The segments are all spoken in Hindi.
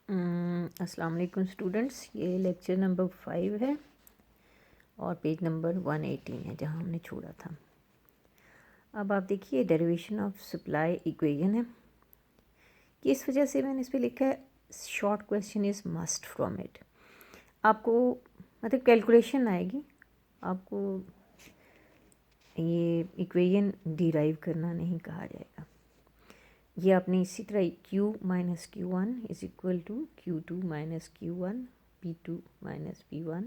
अस्सलाम वालेकुम स्टूडेंट्स, ये लेक्चर नंबर 5 है और पेज नंबर 118 है जहाँ हमने छोड़ा था। अब आप देखिए डेरिवेशन ऑफ सप्लाई इक्वेशन है कि इस वजह से मैंने इस पर लिखा है short question is must from it. आपको मतलब कैलकुलेशन आएगी, आपको ये इक्वेशन डिराइव करना नहीं कहा जाएगा। ये आपने इसी तरह Q minus Q1 is equal to Q2 minus Q1 P2 minus P1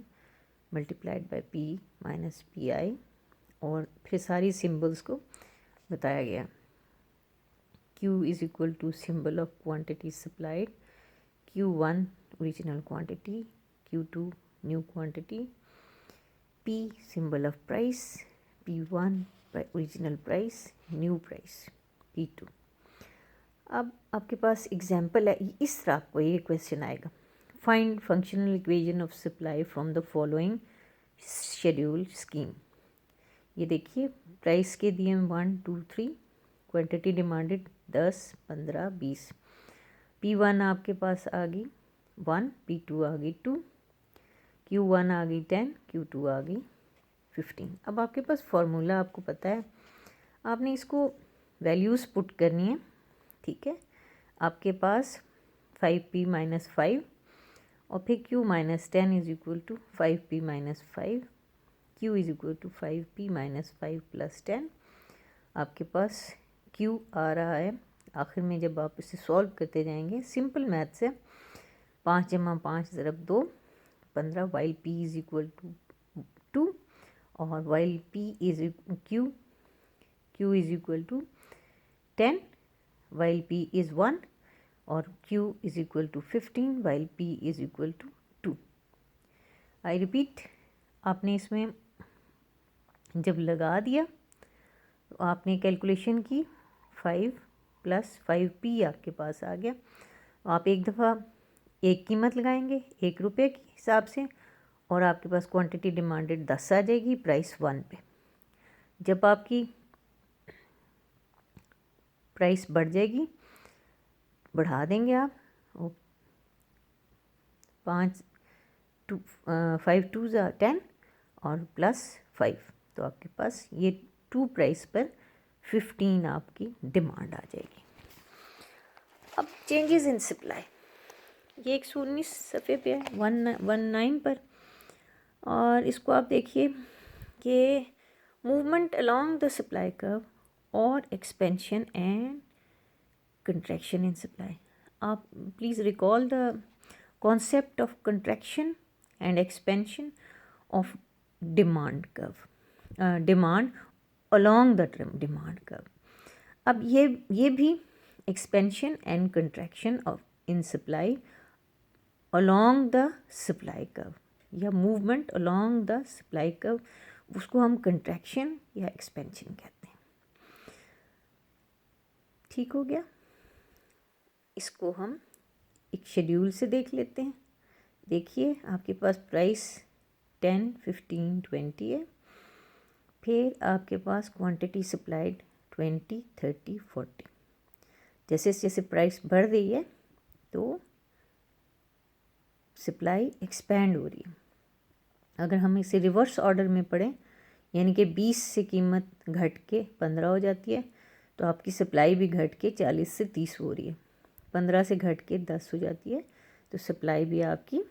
multiplied by P minus PI और फिर सारी सिंबल्स को बताया गया। Q is equal to symbol of quantity supplied, Q1 original quantity, Q2 new quantity, P symbol of price, P1 original price, new price, P2। अब आपके पास एग्जाम्पल है, इस तरह आपको ये क्वेश्चन आएगा। Find functional equation of supply from the following schedule scheme. ये देखिए प्राइस के दिए 1 2 3, क्वांटिटी डिमांडेड 10 15 20। P1 आपके पास आ गई 1, P2 आ गई 2, Q1 आ गई 10, Q2 आ गई 15। अब आपके पास फार्मूला आपको पता है, आपने इसको वैल्यूज़ पुट करनी है। ठीक है, आपके पास 5P माइनस 5 और फिर Q minus 10 is equal to 5P minus 5, Q is equal to 5P minus 5 plus 10। आपके पास Q आ रहा है। आखिर में जब आप इसे सॉल्व करते जाएंगे, सिंपल मैथ से 5 जमा 5 ज़रब 2 15, while P is equal to 2 और while P is Q is equal to 10 while P is 1 और Q is equal to 15 while P is equal to 2। I repeat, आपने इसमें जब लगा दिया तो आपने कैलकुलेशन की 5 प्लस 5P आपके पास आ गया। आप एक दफ़ा एक कीमत लगाएंगे 1 रुपये के हिसाब से और आपके पास क्वांटिटी डिमांडेड 10 आ जाएगी प्राइस 1 पे। जब आपकी प्राइस बढ़ जाएगी, बढ़ा देंगे आप 5 2 10 और प्लस 5, तो आपके पास ये 2 प्राइस पर 15 आपकी डिमांड आ जाएगी। अब चेंजेस इन सप्लाई, ये 119 सफ़े पे है 119 पर, और इसको आप देखिए कि movement along the supply curve और expansion and contraction in supply। आप please recall the concept of contraction and expansion of demand curve, demand along the demand curve। अब ये भी expansion and contraction of in supply along the supply curve या movement along the supply curve, उसको हम contraction या expansion कहते हैं। ठीक हो गया, इसको हम एक शेड्यूल से देख लेते हैं। देखिए आपके पास प्राइस 10 15 20 है, फिर आपके पास क्वांटिटी सप्लाइड 20 30 40। जैसे जैसे प्राइस बढ़ रही है तो सप्लाई एक्सपैंड हो रही है। अगर हम इसे रिवर्स ऑर्डर में पढ़ें, यानी कि 20 से कीमत घट के 15 हो जाती है, तो आपकी सप्लाई भी घट के 40 से 30 हो रही है। 15 से घट के 10 हो जाती है, तो सप्लाई भी आपकी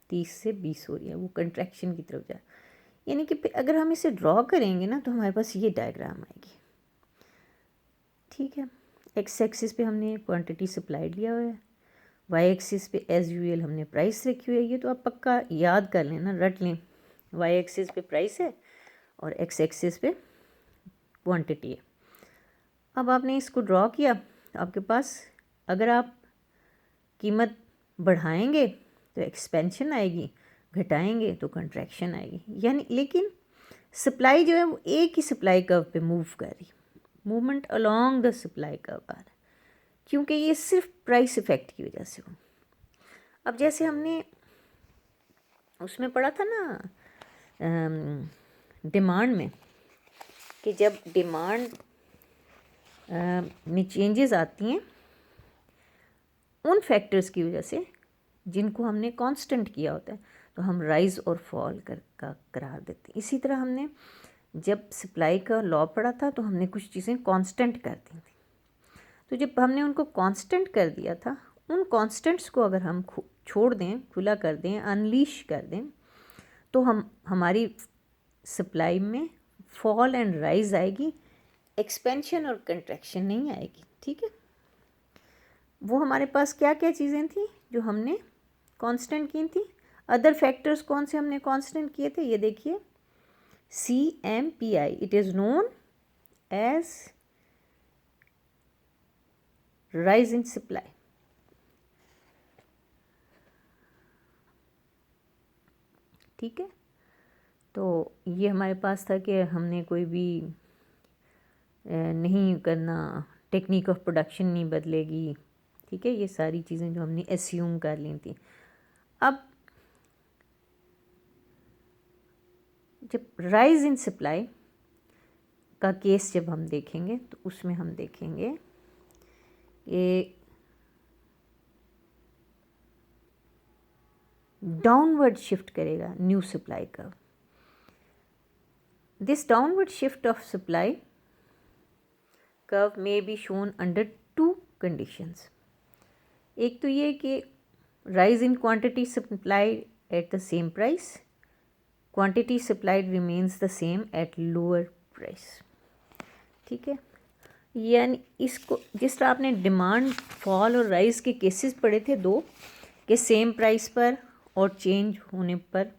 30 से 20 हो रही है, वो कंट्रैक्शन की तरफ जा। यानी कि अगर हम इसे ड्रॉ करेंगे ना, तो हमारे पास ये डायग्राम आएगी। ठीक है, एक्स एक्सिस पे हमने क्वांटिटी सप्लाई लिया हुआ है, वाई एक्सिस पे एज यूजुअल हमने प्राइस रखी हुई है। ये तो आप पक्का याद कर लेना, रट लें। वाई एक्सिस पे प्राइस है और एक्स एक्सिस पे क्वांटिटी है। अब आपने इसको ड्रॉ किया, तो आपके पास अगर आप कीमत बढ़ाएंगे तो एक्सपेंशन आएगी, घटाएंगे तो कंट्रैक्शन आएगी। यानी लेकिन सप्लाई जो है वो एक ही सप्लाई कर्व पे मूव कर रही, movement along the supply curve आ रहा है, क्योंकि ये सिर्फ प्राइस इफेक्ट की वजह से हो। अब जैसे हमने उसमें पढ़ा था ना डिमांड में, कि जब डिमांड में चेंजेस आती हैं, उन फैक्टर्स की वजह से जिनको हमने कांस्टेंट किया होता है तो हम राइज और फॉल का करार देते हैं। इसी तरह हमने जब सप्लाई का लॉ पढ़ा था तो हमने कुछ चीज़ें कांस्टेंट कर दी थी। तो जब हमने उनको कांस्टेंट कर दिया था, उन कांस्टेंट्स को अगर हम छोड़ दें, खुला कर दें, अनलीश कर दें, तो हमारी सप्लाई में फॉल एंड राइज आएगी, एक्सपेंशन और कंट्रैक्शन नहीं आएगी। ठीक है, वो हमारे पास क्या क्या चीज़ें थी जो हमने कांस्टेंट की थी। अदर फैक्टर्स कौन से हमने कांस्टेंट किए थे, ये देखिए, CMPI, it is known as rise in supply. ठीक है, तो ये हमारे पास था कि हमने कोई भी नहीं करना, टेक्निक ऑफ प्रोडक्शन नहीं बदलेगी। ठीक है, ये सारी चीज़ें जो हमने एस्यूम कर ली थी। अब जब राइज इन सप्लाई का केस जब हम देखेंगे तो उसमें हम देखेंगे कि डाउनवर्ड शिफ्ट करेगा new supply curve. This downward shift of supply curve may be shown under 2 conditions. एक तो ये कि rise in quantity supply at the same price, quantity supplied remains the same at lower price. ठीक है, यानी इसको जिस तरह आपने डिमांड फॉल और राइज के केसेस पढ़े थे दो, कि सेम प्राइस पर और चेंज होने पर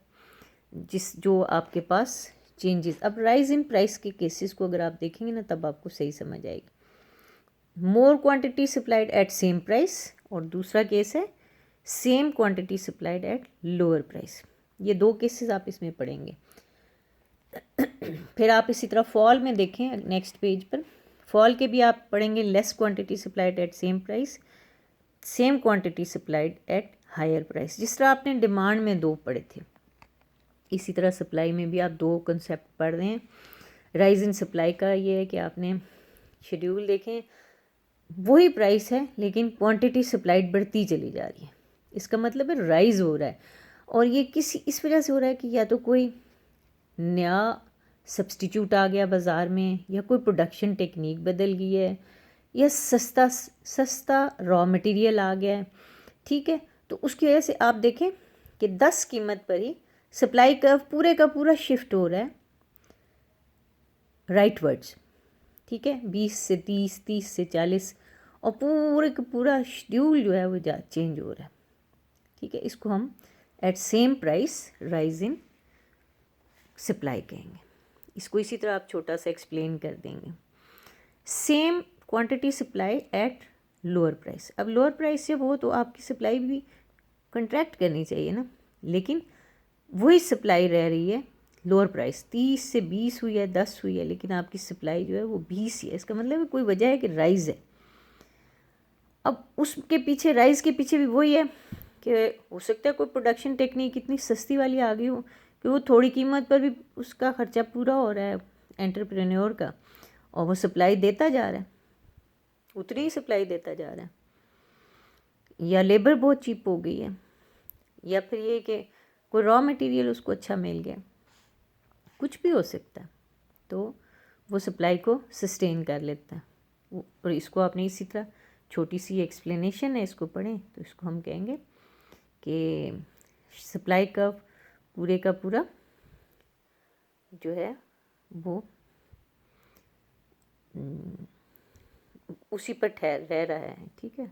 जो आपके पास चेंजेस। अब राइज इन प्राइस के केसेस को अगर आप देखेंगे ना तब आपको सही समझ आएगी। More quantity supplied at same price, और दूसरा केस है same quantity supplied at lower price. ये दो केसेस आप इसमें पढ़ेंगे। फिर आप इसी तरह फॉल में देखें नेक्स्ट पेज पर, फॉल के भी आप पढ़ेंगे less quantity supplied at same price, same quantity supplied at higher price. जिस तरह आपने डिमांड में दो पढ़े थे, इसी तरह सप्लाई में भी आप दो कंसेप्ट पढ़ रहे हैं। राइज इन सप्लाई का ये है कि आपने शेड्यूल देखें, वही प्राइस है लेकिन क्वांटिटी सप्लाइड बढ़ती चली जा रही है, इसका मतलब है राइज हो रहा है। और ये इस वजह से हो रहा है कि या तो कोई नया सब्स्टिट्यूट आ गया बाज़ार में, या कोई प्रोडक्शन टेक्निक बदल गई है, या सस्ता रॉ मटेरियल आ गया है। ठीक है, तो उसकी वजह से आप देखें कि 10 कीमत पर ही सप्लाई कर्व पूरे का पूरा शिफ्ट हो रहा है राइटवर्ड्स। ठीक है, 20 से 30, 30 से 40, और पूरे का पूरा शेड्यूल जो है वो चेंज हो रहा है। ठीक है, इसको हम at same price rise in supply कहेंगे। इसको इसी तरह आप छोटा सा एक्सप्लेन कर देंगे। Same quantity supply at lower price. अब लोअर प्राइस जब हो तो आपकी सप्लाई भी कंट्रैक्ट करनी चाहिए ना, लेकिन वही सप्लाई रह रही है लोअर प्राइस, 30 से 20 हुई है, 10 हुई है, लेकिन आपकी सप्लाई जो है वो 20 ही है। इसका मतलब है कोई वजह है कि राइज़ है। अब उसके पीछे, राइज़ के पीछे भी वही है कि हो सकता है कोई प्रोडक्शन टेक्निक इतनी सस्ती वाली आ गई हो कि वो थोड़ी कीमत पर भी उसका खर्चा पूरा हो रहा है एंटरप्रेन्योर का, और वो सप्लाई देता जा रहा है, उतनी ही सप्लाई देता जा रहा है। या लेबर बहुत चीप हो गई है, या फिर ये कि कोई रॉ मटेरियल उसको अच्छा मिल गया, कुछ भी हो सकता है, तो वो सप्लाई को सस्टेन कर लेता है। और इसको आपने इसी तरह छोटी सी एक्सप्लेनेशन है, इसको पढ़ें तो इसको हम कहेंगे कि सप्लाई का पूरे का पूरा जो है वो उसी पर रह रहा है। ठीक है,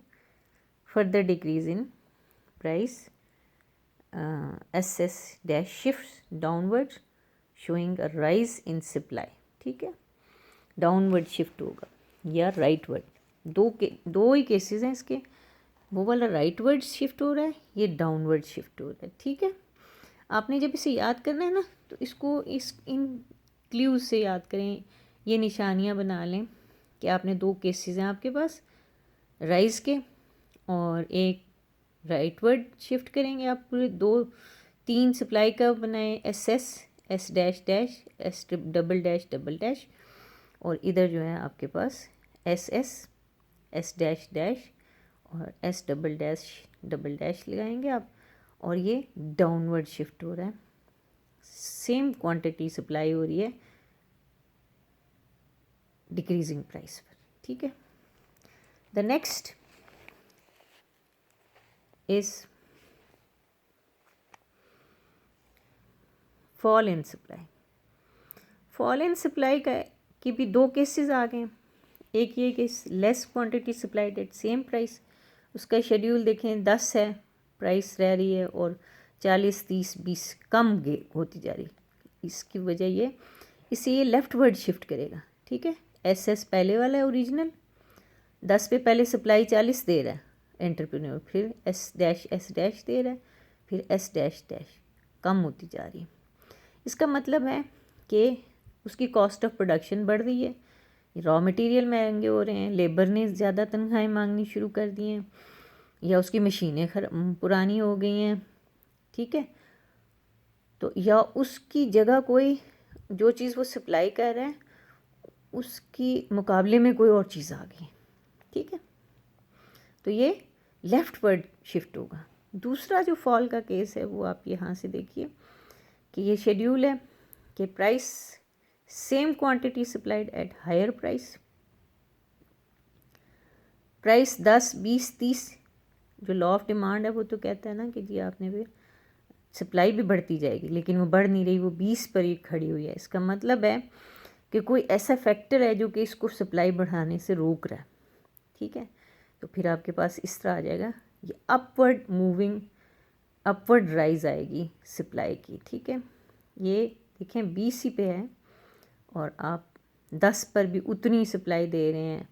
further decrease in price SS dash shift downward showing a rise in supply. ठीक है, डाउनवर्ड शिफ्ट होगा या राइटवर्ड, दो ही केसेस हैं इसके। वो वाला राइटवर्ड शिफ्ट हो रहा है, ये डाउनवर्ड शिफ्ट हो रहा है। ठीक है, आपने जब इसे याद करना है ना तो इसको इन क्ल्यूज से याद करें, ये निशानियां बना लें कि आपने दो केसेस हैं आपके पास राइज के, और एक राइटवर्ड शिफ्ट करेंगे आप। पूरे 2-3 सप्लाई कर्व बनाए, SS, S dash dash, S double dash, और इधर जो है आपके पास SS, S डैश डैश, और एस डबल डैश लगाएंगे आप, और ये डाउनवर्ड शिफ्ट हो रहा है, सेम क्वांटिटी सप्लाई हो रही है डिक्रीजिंग प्राइस पर, ठीक है। The next is fall in supply. Fall in supply का की भी दो केसेस आ गए हैं। एक ये कि less quantity supplied at same price, उसका शेड्यूल देखें 10 है, प्राइस रह रही है, और 40 30 20 कम होती जा रही। इसकी वजह ये, इससे ये लेफ्ट वर्ड शिफ्ट करेगा, ठीक है। एस पहले वाला है ओरिजिनल, 10 पे पहले सप्लाई 40 दे रहा है एंटरप्रेन्योर, फिर एस डैश दे रहा है, फिर एस डैश डैश कम होती जा रही है। इसका मतलब है कि उसकी कॉस्ट ऑफ प्रोडक्शन बढ़ रही है, रॉ मटेरियल महंगे हो रहे हैं, लेबर ने ज़्यादा तनख्वाहें मांगनी शुरू कर दी हैं, या उसकी मशीनें पुरानी हो गई हैं, ठीक है। तो या उसकी जगह कोई जो चीज़ वो सप्लाई कर रहा है उसकी मुकाबले में कोई और चीज़ आ गई, ठीक है। तो ये लेफ्ट वर्ड शिफ्ट होगा। दूसरा जो फॉल का केस है वो आप यहाँ से देखिए कि ये शेड्यूल है कि price same quantity supplied at higher price, price 10 20 30, जो लॉ ऑफ डिमांड है वो तो कहता है ना कि जी आपने फिर सप्लाई भी बढ़ती जाएगी, लेकिन वो बढ़ नहीं रही, वो 20 पर ही खड़ी हुई है। इसका मतलब है कि कोई ऐसा फैक्टर है जो कि इसको सप्लाई बढ़ाने से रोक रहा है, ठीक है। तो फिर आपके पास इस तरह आ जाएगा, ये अपवर्ड राइज आएगी सप्लाई की, ठीक है। ये देखें 20 ही पे है और आप 10 पर भी उतनी सप्लाई दे रहे हैं,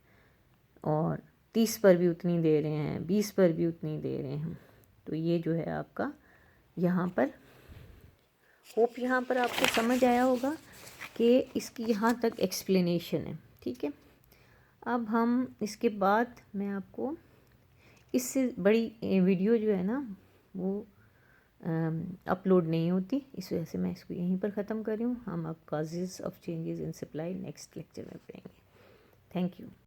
और 30 पर भी उतनी दे रहे हैं, 20 पर भी उतनी दे रहे हैं। तो ये जो है आपका यहाँ पर, होप यहाँ पर आपको समझ आया होगा कि इसकी यहाँ तक एक्सप्लेनेशन है, ठीक है। अब हम इसके बाद मैं आपको इससे बड़ी वीडियो जो है ना वो अपलोड नहीं होती, इस वजह से मैं इसको यहीं पर ख़त्म कर रही हूँ। हम अब causes of changes in supply next lecture में पढ़ेंगे। Thank you.